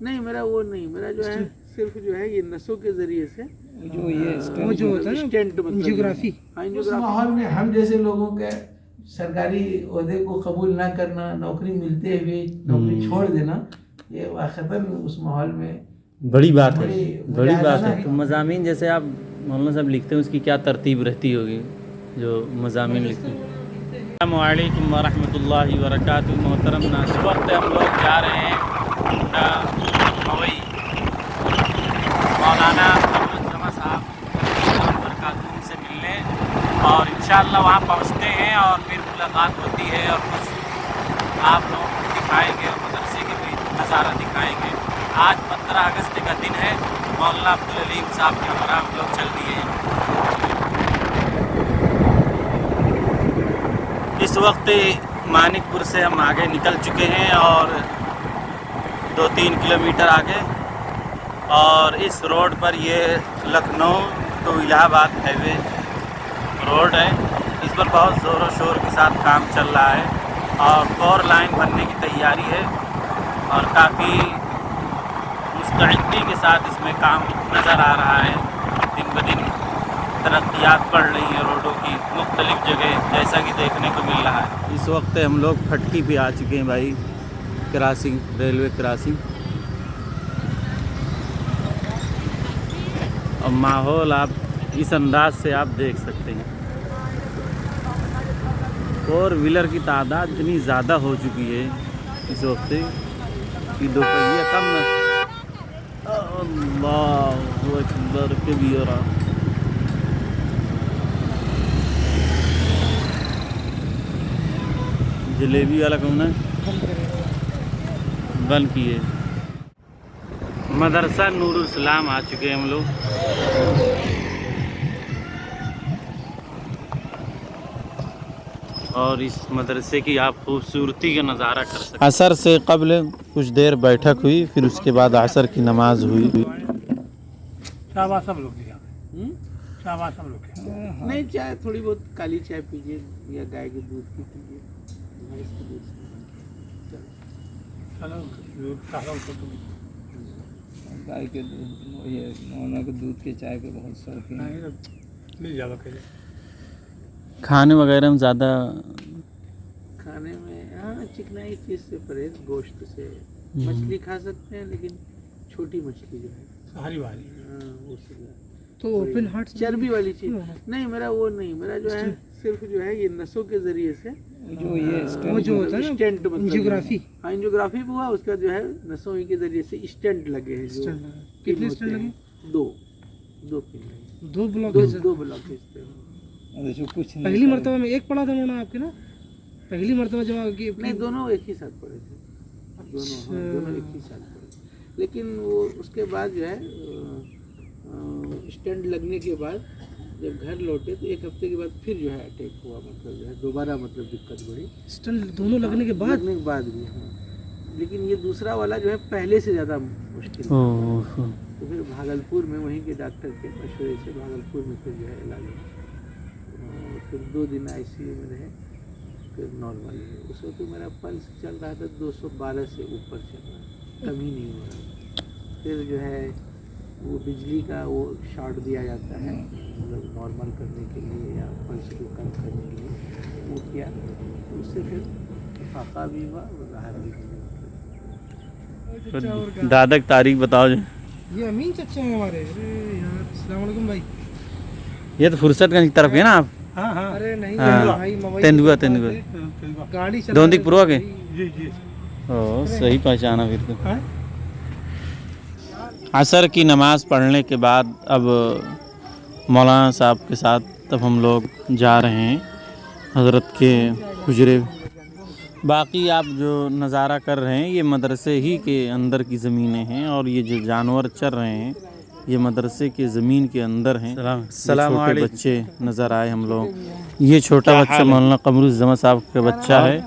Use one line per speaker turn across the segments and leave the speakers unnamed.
नहीं मेरा वो नहीं, मेरा जो है सिर्फ जो है ये नसों के जरिए से
जो ये वो जो होता है ना
स्टेंट मतलब
एंजियोग्राफी,
उस माहौल में हम जैसे लोगों के सरकारी ओहदे को कबूल ना करना, नौकरी मिलते हुए नौकरी छोड़ देना, ये वाक़तन उस माहौल में
बड़ी बात है, बड़ी बात
मुजाहिदा
है। तो मज़ामीन जैसे आप मौलाना साहब लिखते हैं उसकी क्या तरतीब रहती होगी जो मज़ामीन लिखते हैं? अस्सलामु अलैकुम व रहमतुल्लाहि व बरकातुहू। मोहतरम नाज़रीन, इस वक्त हम लोग जा रहे हैं मवई मौलाना कमरुज़्ज़मा साहब बरकातुहू से मिलने, और इंशाअल्लाह वहाँ पहुँचते हैं और फिर मुलाकात होती है और कुछ आप लोगों को दिखाएंगे और मदरसे के भी नज़ारा दिखाएंगे। आज 15 अगस्त का दिन है, मौलाना अब्दुल अलीम साहब के हमरा हम लोग चल दिए हैं। इस वक्त मानिकपुर से हम आगे निकल चुके हैं और 2-3 किलोमीटर आगे, और इस रोड पर ये Lucknow to Allahabad highway road है। इस पर बहुत ज़ोरों शोर के साथ काम चल रहा है और 4 लाइन बनने की तैयारी है और काफ़ी मुस्तैदी के साथ इसमें काम नज़र आ रहा है। दिन ब दिन तरक्यात बढ़ रही है रोडों की मुख्तलिफ जगह, जैसा कि देखने को मिल रहा है। इस वक्त हम लोग फटकी पे आ चुके हैं भाई, क्रॉसिंग, रेलवे क्रॉसिंग। और माहौल आप इस अंदाज से आप देख सकते हैं। 4 व्हीलर की तादाद इतनी ज़्यादा हो चुकी है इस वक्त कि दोपहिया कम न। अल्लाहु अकबर कबीरा। जलेबी वाला कौन है? बंद किए। मदरसा नूरुल इस्लाम आ चुके हैं हम लोग। और इस मदरसे की आप खूबसूरती का नज़ारा कर सकते हैं। असर से कबल कुछ देर बैठक हुई, फिर उसके बाद असर की नमाज हुई।
शाबाश सब लोग शाबाश सब लोग।
नहीं, चाय थोड़ी बहुत काली चाय पीजिए या गाय के दूध की पीजिए, भैंस के दूध से।
चलो गाय के दूध, ये मौलाना के दूध के चाय के बहुत शौकीन मिल जाओ।
खाने वगैरह में ज़्यादा
खाने में हाँ चिकनाई चीज़ से परहेज, गोश्त से। मछली खा सकते हैं लेकिन छोटी मछली जो है
हरी वाली,
हाँ वो से
तो ओपन हार्ट
चर्बी वाली चीज़ नहीं, मेरा वो नहीं, मेरा जो है सिर्फ जो है ये नसों के जरिए से
जो ये वो जो होता है ना
स्टेंट मतलब
एंजियोग्राफी,
हाँ एंजियोग्राफी भी हुआ, उसका जो है नसों ही के जरिए से स्टेंट लगे हैं। जो
कितने स्टेंट लगे?
2 पिन लगे,
2 ब्लॉक।
2 ब्लॉक इस पे।
कुछ पहली मर्तबा में एक पड़ा था उन्होंने आपके ना, पहली मर्तबा जब आपकी
नहीं, दोनों एक ही साथ पड़े थे, दोनों एक ही साथ पड़े। लेकिन वो उसके बाद जो है स्टेंट लगने के बाद जब घर लौटे तो 1 हफ्ते के बाद फिर जो है अटैक हुआ, मतलब जो है दोबारा मतलब दिक्कत बढ़ी
स्टेंट दोनों लगने के बाद
भी। हाँ, लेकिन ये दूसरा वाला जो है पहले से ज़्यादा मुश्किल था। तो फिर भागलपुर में वहीं के डॉक्टर के मशवरे से भागलपुर में फिर जो है इलाज हुआ। फिर 2 दिन ICU में रहे, फिर नॉर्मल है। उस वक्त मेरा पल्स चल रहा था 212 से ऊपर चल रहा, कम ही नहीं हो रहा। फिर जो है वो बिजली का वो शॉट दिया जाता है, मतलब नॉर्मल करने के लिए या पल्स को कम करने के लिए वो किया, तो उससे फिर फाका भी हुआ और राहत भी हुई।
दादा की तारीख बताओ जी।
ये अमीन चच्चे हैं हमारे। अरे यार अस्सलाम वालेकुम भाई।
ये तो फुर्सतगंज की तरफ है ना आप?
हाँ हाँ, अरे नहीं
हाँ,
भाई मवई
तेंदुआ
गाड़ी चला
दोंदीपुरवा के।
जी जी।
ओ सही पहचाना फिर तो। असर की नमाज़ पढ़ने के बाद अब मौलाना साहब के साथ तब हम लोग जा रहे हैं हज़रत के हुजरे। बाकी आप जो नज़ारा कर रहे हैं ये मदरसे ही के अंदर की ज़मीनें हैं, और ये जो जानवर चर रहे हैं ये मदरसे के ज़मीन के अंदर हैं। छोटे बच्चे नज़र आए हम लोग। ये छोटा बच्चा मौलाना कमरुज़्ज़मा साहब का बच्चा है,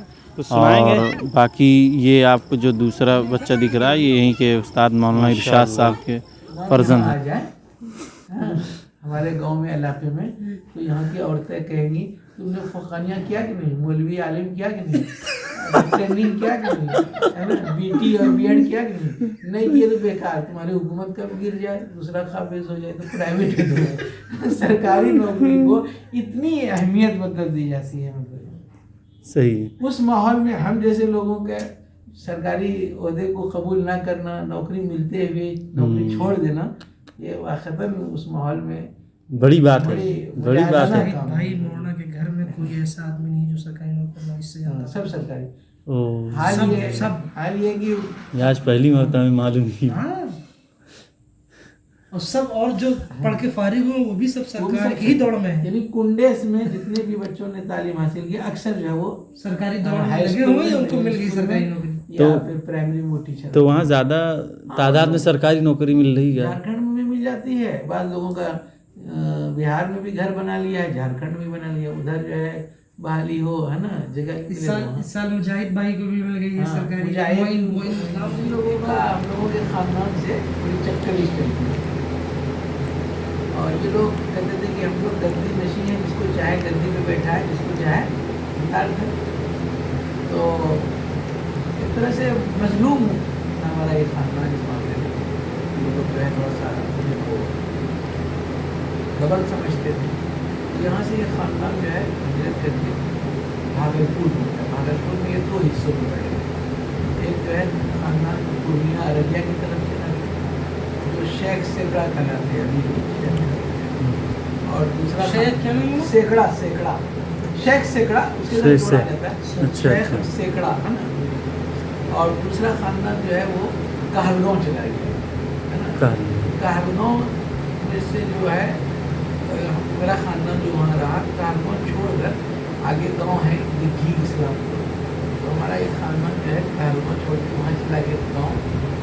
और बाकी ये आपको जो दूसरा बच्चा दिख रहा है ये यहीं के उस्ताद मौलाना इरशाद साहब के फर्जंद हैं।
हमारे गांव में इलाके में, तो यहाँ की औरतें कहेंगी तुमने फुकानिया किया कि नहीं, मौलवी आलिम किया कि नहीं, ट्रेनिंग किया कि नहीं, है ना, बीटी और बीएड किया कि नहीं किए तो बेकार, तुम्हारी हुकूमत कब गिर जाए, दूसरा काबिज हो जाए तो प्राइवेट में दो। सरकारी नौकरी को इतनी अहमियत मतलब दी जाती है, मतलब
सही।
उस माहौल में हम जैसे लोगों के सरकारी ओहदे को कबूल ना करना, नौकरी मिलते हुए नौकरी छोड़ देना, ये वाक़तन उस माहौल में
बड़ी बात है, बड़ी बात है।
भाई मोहना के घर में कोई ऐसा आदमी नहीं जो सरकारी नौकरी में, इससे ज्यादा
सब सरकारी।
ओ,
हाल ये कि
आज पहली मरतबा में मालूम की।
हाँ, और सब और जो पढ़ के फारिग हुए वो भी सब सरकार की ही दौड़ में है।
यानी कुंडेस में जितने भी बच्चों ने तालीम हासिल की अक्सर जो है वो
सरकारी दौड़ में
हाई
लगे
स्कूल
हुए
में,
उनको मिल गई
स्कूल में,
सरकारी नौकरी।
या फिर प्राइमरी में टीचर।
तो वहाँ ज़्यादा तादाद में सरकारी नौकरी मिल रही है।
झारखंड में भी मिल जाती है, बाद लोगों का बिहार में भी घर बना लिया है, झारखंड में बना लिया, उधर जो है बहाली हो, है ना, जगह
इस साल मुजाहिद भाई को भी मिल गई है सरकारी।
हम लोगों के खानदान से बड़ी चक्करी चलती है, और ये लोग कहते थे कि हम लोग गद्दी नशी हैं, जिसको चाहे गद्दी पे बैठा है, जिसको चाहे निकाल दे। तो एक तरह से मजलूम हमारा ये खानदान इस मामले में, लोग जो है थोड़ा सा को डबल समझते थे। यहाँ से ये खानदान जो है हिजरत करके भागलपुर में, भागलपुर में ये दो हिस्सों में बढ़े। एक जो है खानदान पूर्णिया अररिया की तरफ से जो शेख सेकड़ा कहलाते हैं अभी, और दूसरा
शेख क्या नाम है?
सेकड़ा, सेकड़ा, शेख सेकड़ा, उसके साथ जोड़ा जाता है
अच्छा,
शेख
अच्छा।
सेकड़ा, है ना। और दूसरा खानदान जो है वो कहलगांव चला गया, है ना। कहलगांव में से जो है मेरा खानदान जो वहाँ रहा, कहलगांव छोड़कर आगे गांव है दिग्घी इस्लामपुर, तो हमारा एक खानदान जो है कहलगांव छोड़ के वहाँ चला गया गाँव।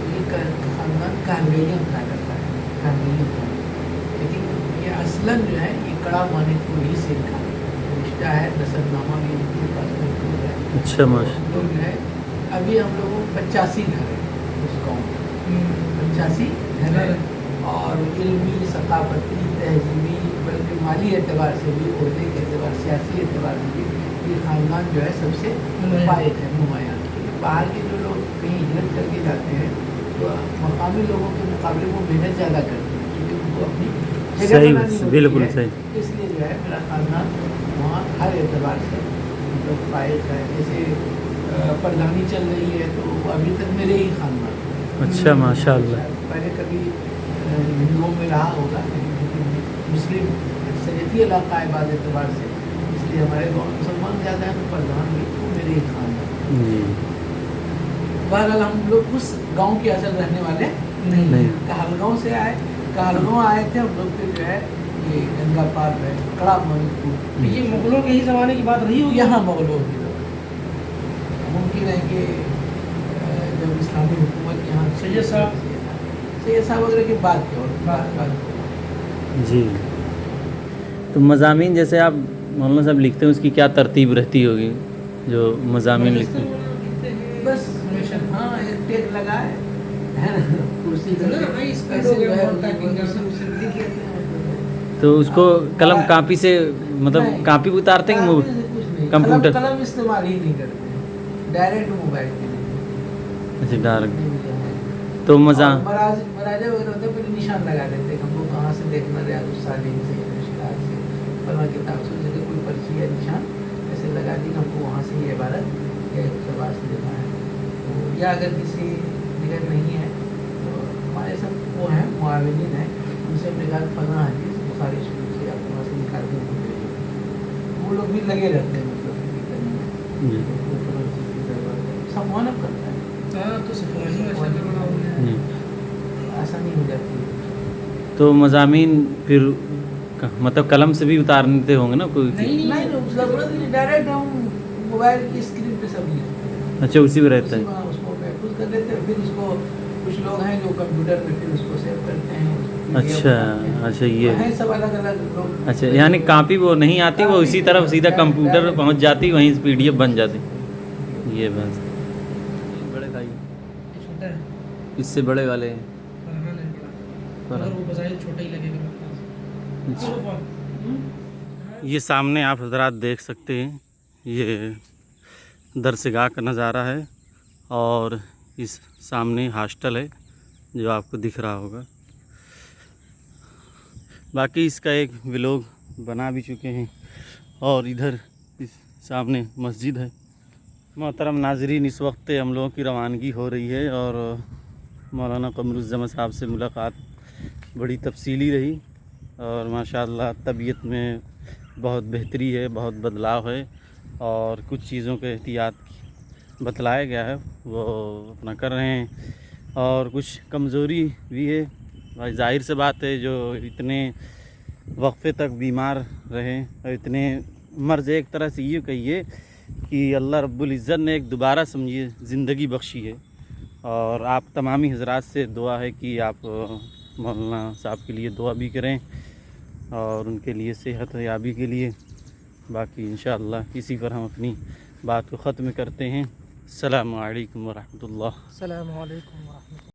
ये खानदान कहलगैया कहा जाता है, कहलगैया का, लेकिन ये असलन जो है ये कड़ा मानिकपुर ही से का रिश्ता है, नसबनामा भी इनके पास मौजूद है।
अच्छा माशा।
हम लोग जो है अभी हम लोगों को 85 घर है उस गाँव में, 85 घर है, और इल्मी, सकाफती, तहजीबी, बल्कि माली एतबार से भी, उहदे के एतबार, सियासी एतबार से भी ये खानदान जो है सबसे फायक है, नुमायाँ। बाहर के जो लोग कहीं हिजरत करके जाते हैं तो मकामी लोगों के मुकाबले वो मेहनत ज़्यादा करते हैं, क्योंकि उनको अपनी जगह
सही,
बनानी होती
बिल्कुल
है।
सही।
इसलिए जो है मेरा खानदान वहाँ हर एतबार से मतलब फायक है। जैसे प्रधानी चल रही है तो अभी तक मेरे ही खानदान।
अच्छा माशाअल्लाह।
पहले कभी हिंदुओं में रहा होगा, लेकिन मुस्लिम अक्सरियती इलाका है बाद एतबार से, इसलिए हमारे गाँव में मुसलमान ज़्यादा है, तो प्रधान भी तो मेरे ही खानदान।
जी।
बहरहाल हम लोग उस गांव के असल रहने वाले नहीं, कहलगांव से आए, कहलगांव आए थे हम लोग, फिर जो है ये गंगा पार है, कड़ा मानिकपुर,
ये मुगलों के ही ज़माने की बात रही होगी।
यहाँ मुगलों की मुमकिन है कि जब इस्लामी हुकूमत यहाँ
सैयद साहब
वगैरह के बाद के, और बाद
जी। तो मज़ामीन जैसे आप मौलाना साहब लिखते हैं, उसकी क्या तरतीब रहती होगी जो मज़ामीन लिखते हैं?
बस हाँ एक टेक लगाए, है ना, कुर्सी
ना, भाई, इस पे लोग बहुत टाइपिंग करते हैं।
लिख लेते हैं।
तो उसको कलम कापी से मतलब
नहीं,
कापी पे उतारते हैं
कापी से कुछ नहीं,
कंप्यूटर?
कलम इस्तेमाल ही नहीं करते हैं, डायरेक्ट मोबाइल के
अच्छा डायरेक्ट। तो
मराजे वगैरह होते हैं, फिर निशान लगा देते हैं हमको कहाँ से देखना है, सालीम से, मुश्किल से, फला किताब से, जगह कोई पर्ची या निशान ऐसे लगा दी हमको वहाँ से ये इबारत एक सवाल से देना है। तो या अगर किसी जगह नहीं है तो हमारे सब वो हैं मुआविनीन हैं, उनसे हमने कहा फला हदीस बुखारी शरीफ से आप वहाँ से निकाल के उनको दे दो। वो लोग भी लगे रहते हैं मतलब करने में, सब मुआनब करता है,
हाँ, तो सिपाही में अच्छा बना हुआ है।
जी।
आसानी हो जाती है।
तो मज़ामीन फिर मतलब कलम से भी उतारते होंगे ना कोई?
नहीं ज़रूरत नहीं, डायरेक्ट हम मोबाइल की स्क्रीन पे सब लिखते हैं।
अच्छा उसी में रहता है।
उसको महफूज कर लेते हैं, फिर उसको कुछ लोग हैं जो कंप्यूटर में फिर उसको सेव करते हैं, उसको PDF
अच्छा
बनाते हैं।
अच्छा ये
हैं सब अलग अलग लोग।
अच्छा, यानी कापी वो नहीं आती, वो इसी तरफ सीधा कंप्यूटर पे पहुंच जाती, वहीं PDF बन जाती। ये बस बड़े भाई
ये छोटा है,
इससे बड़े वाले
फरहान है बड़ा, मगर वो बजाय छोटा ही लगेगा मेरे पास।
یہ سامنے آپ حضرات دیکھ سکتے ہیں، یہ درسگاہ کا نظارہ ہے اور اس سامنے ہاسٹل ہے جو آپ کو دکھ رہا ہوگا. باقی اس کا ایک ولاگ بنا بھی چکے ہیں اور ادھر اس سامنے مسجد ہے. محترم ناظرین، اس وقت ہم لوگوں کی روانگی ہو رہی ہے اور مولانا قمر الزمان صاحب سے ملاقات بڑی تفصیلی رہی اور ماشاءاللہ طبیعت میں بہت بہتری ہے، بہت بدلاؤ ہے اور کچھ چیزوں کے احتیاط بتلایا گیا ہے وہ اپنا کر رہے ہیں اور کچھ کمزوری بھی ہے. بھائی ظاہر سے بات ہے، جو اتنے وقفے تک بیمار رہے اور اتنے مرض، ایک طرح سے یہ کہیے کہ اللہ رب العزت نے ایک دوبارہ سمجھیے زندگی بخشی ہے. اور آپ تمامی حضرات سے دعا ہے کہ آپ مولانا صاحب کے لیے دعا بھی کریں اور ان کے لیے صحت یابی کے لیے. باقی انشاءاللہ اسی پر ہم اپنی بات کو ختم کرتے ہیں. السلام علیکم ورحمۃ اللہ.
السلام علیکم ورحمۃ اللہ.